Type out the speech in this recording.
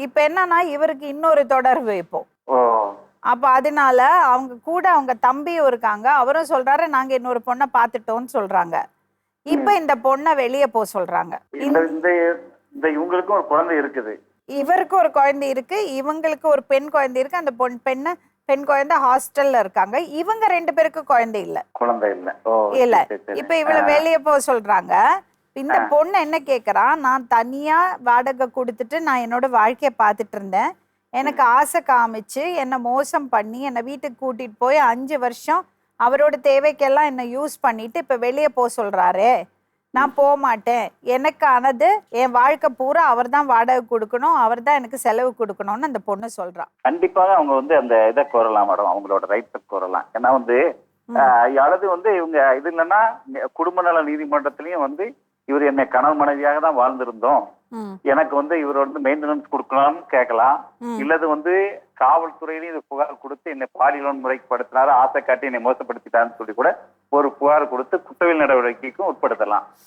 இப்ப என்னன்னா இவருக்கு இன்னொரு தொடர்பு இப்போ. ஓ அப்ப அதனால அவங்க கூட அவங்க தம்பியும் இருக்காங்க. அவரும் சொல்றாரு நாங்க இன்னொரு பொண்ண பாத்துட்டோம்னு சொல்றாங்க. இப்ப இந்த பொண்ண வெளிய போ சொல்றாங்க. இந்த இந்த இந்த இவங்களுக்கும் ஒரு குழந்தை இருக்குது. இவருக்கு ஒரு குழந்தை இருக்கு, இவங்களுக்கு ஒரு பெண் குழந்தை இருக்கு. அந்த பெண் குழந்தை ஹாஸ்டல்ல இருக்காங்க. இவங்க 2 பேருக்கு குழந்தை இல்ல. குழந்தை இல்ல. ஓ இல்ல. சரி, சரி. இப்ப இவள வெளிய போ சொல்றாங்க. இந்த பொண்ணு என்ன கேக்குறா, நான் தனியா வாடகை கொடுத்துட்டு நான் என்னோட வாழ்க்கைய பாத்துட்டு இருந்தேன். எனக்கு ஆசை காமிச்சு என்ன மோசம் பண்ணி என்ன வீட்டுக்கு கூட்டிட்டு போய் 5 வருஷம் அவரோட தேவைக்கெல்லாம் என்ன யூஸ் பண்ணிட்டு இப்ப வெளிய போ சொல்றாரே, நான் போக மாட்டேன். எனக்கானது என் வாழ்க்கை பூரா அவர் தான் வாடகை கொடுக்கணும், அவர் தான் எனக்கு செலவு கொடுக்கணும்னு அந்த பொண்ணு சொல்றா. கண்டிப்பாக அவங்க வந்து அந்த இதை கோரலாம் மேடம், அவங்களோட ரைட்ஸை கோரலாம். ஏன்னா வந்து அல்லது வந்து இவங்க இது இல்லைன்னா குடும்ப நல நீதிமன்றத்திலயும் வந்து இவர் என்னை கணவன் மனைவியாக தான் வாழ்ந்திருந்தோம், எனக்கு வந்து இவர் வந்து மெயின்டெனன்ஸ் கொடுக்கலாம்னு கேட்கலாம். இல்லது வந்து காவல்துறையிலையும் இது புகார் கொடுத்து என்னை பாலியல் வன்முறைக்கு படுத்தினாரு, ஆசை காட்டி என்னை மோசப்படுத்திட்டாருன்னு சொல்லி கூட ஒரு புகார் கொடுத்து குற்றவியல் நடவடிக்கைக்கும் உட்படுத்தலாம்.